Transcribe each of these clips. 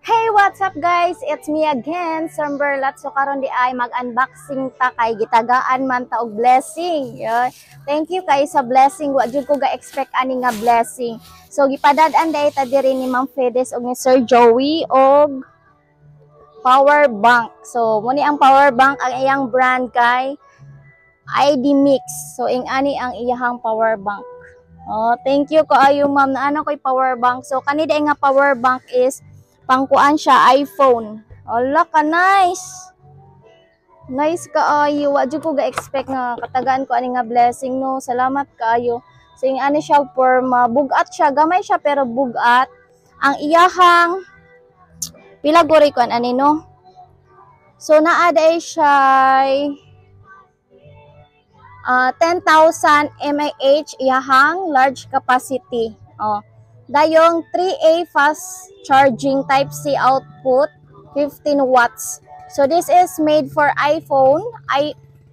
Hey, what's up guys? It's me again, Samberlat. So karon di ay mag-unboxing ta kay gitagaan man ta og blessing. Yeah. Thank you kay sa blessing. Wa jud ko ga-expect ani nga blessing. So gipadad-an day ta diri ni Ma'am Fedes og ni Sir Joey og power bank. So mo ni ang power bank, ang iyang brand kay ID Mix. So ing-ani ang iyahang power bank. Oh, thank you kaayo ma'am na ano koy power bank. So kani day nga power bank is pangkuan siya iPhone. Ala ka nice. Nice kaayo. Wa jud ko ga-expect nga katagaan ko ani nga blessing no. Salamat kaayo. So ing ani siya forma, bugat siya, gamay siya pero bugat. Ang iyahang pila gori ko ani no. So naa day siya 10,000 mAh iyahang large capacity. Oh. Dayong 3A fast charging type C output 15 watts. So this is made for iPhone,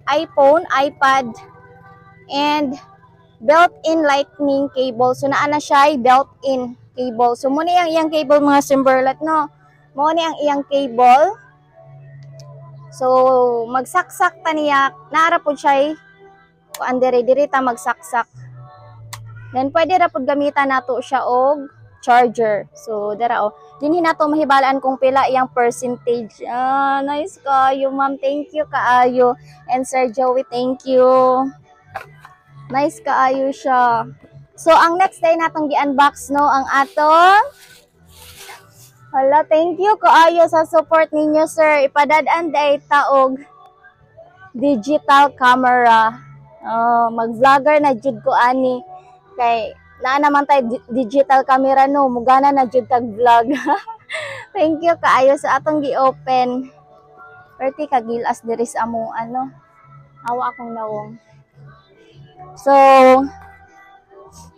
iPad and built-in lightning cable. So naa na siya built-in cable. So mo ni ang iyang cable mga Simberlat no. Mo ni ang iyang cable. So magsaksak ta niya, naara pud siya kuan diri ta magsaksak. Then pwede ra pud gamitan nato siya og charger. So dara oh. Dinhi nato mahibalaan kung pila iyang percentage. Nice kaayo ma'am. Thank you kaayo. And Sir Joey, thank you. Nice kaayo siya. So ang next day natong gi-unbox no ang aton. Hala, thank you kaayo sa support ninyo sir. Ipadad-an day taog digital camera. Mag-vlogger na jud ko ani kay naa naman tay digital camera no, mugana na jud tag vlog. Thank you kaayo sa atong gi-open. Perti kagilas diri sa among ano. Awa akong nawong. So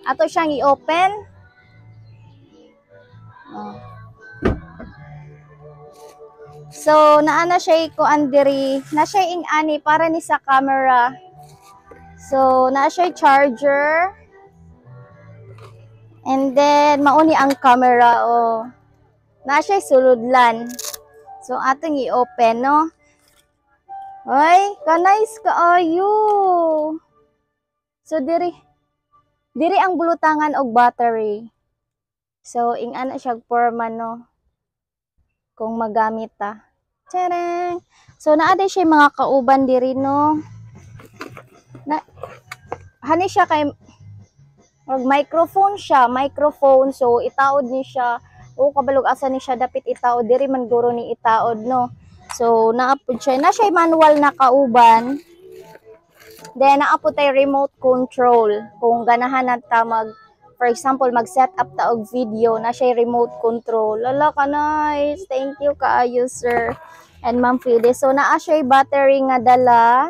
ato siyang i-open. So naa na siya kuan diri, na siya ing ani para ni sa camera. So, naa siya charger. And then, mauni ang camera, oh. Naa siya suludlan. So, atong i-open, no? Ay, ka-nice kaayo. So, diri ang bulutangan og battery. So, ing-ana siya forma, no? Kung magamit ta. Tadang! So, naa din siya mga kauban diri, no? Hani siya kay microphone siya, microphone. So itaod ni siya. Kabalog asa ni siya dapit itaod diri man guro ni itaod no. So naapod siya. Na siya manual na kauban. Then naapod tay remote control. Kung ganahan nata for example mag-set up ta og video, na siya remote control. Lala ka nice. Thank you kaayo sir. And Ma'am Fide. So naa siya battery nga dala.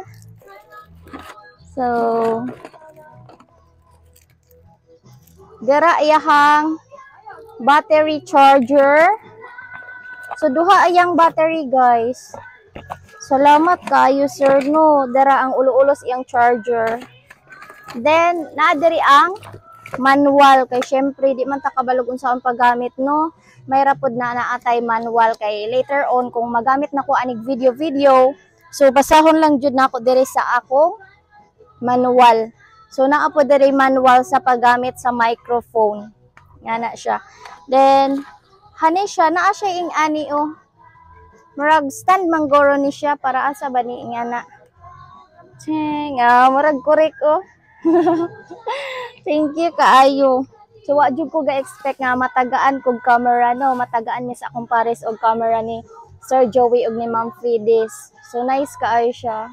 So dara iyahang battery charger. So duha ayang battery guys. Salamat kayo sir no. Dara ang ulo-ulos iyang charger. Then naa diri ang manual kay syempre di man ta kabalog unsaon paggamit no. May rapod na naatay manual kay later on kung magamit nako anig video. So basahon lang jud nako diri sa akong manual. So naa po diri manual sa paggamit sa microphone. Nga na siya. Then hani siya naa siya ing ani oh. Murag stand manggoro ni siya para asa ba ni nga na. Cheng, murag korek oh. Thank you kaayo. So wa jud ko ga-expect nga matagaan kog camera no, matagaan ni sa akong pares og camera ni Sir Joey og ni Ma'am Fides. So nice kaayo siya.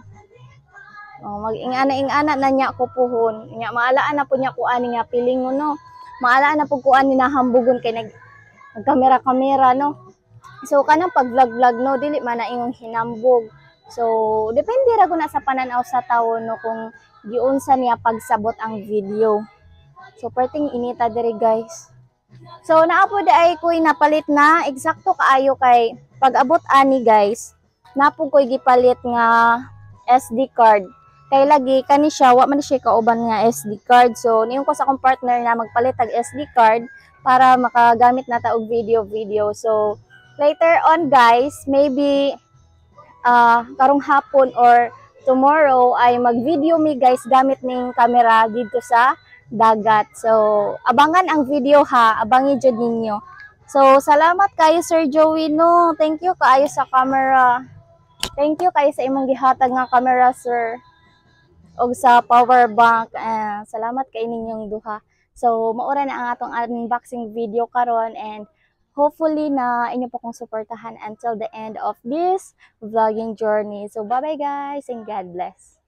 Mag-ingana na niya ko puhon. Nya maalaan na po niya ko ani nga piling no. Maalaan na po ko ani nahambugon kay nag-kamera no. So kanang pag-vlog no dili man na ingong hinambog. So depende ra guna sa pananaw sa tawo no kung giunsa niya pagsabot ang video. So perting inita diri guys. So naa po ay koy napalit na eksakto kaayo kay pag-abot ani guys. Napo koy gipalit nga SD card. Kay lagi kani siya wa man siya kauban nga SD card. So niyon ko sa akong partner na magpalit og SD card para makagamit na ta og video. So later on guys, maybe karong hapon or tomorrow ay mag-video mi guys gamit ning camera dito sa dagat. So, abangan ang video ha, abangi jud ninyo. So, salamat kayo Sir Joey no. Thank you kaayo sa camera. Thank you kayo sa imong gihatag nga camera sir. Og sa power bank. Salamat kay ninyong duha. So, maura na ang atong unboxing video karon and hopefully na inyo po kong suportahan until the end of this vlogging journey. So, bye-bye guys and God bless.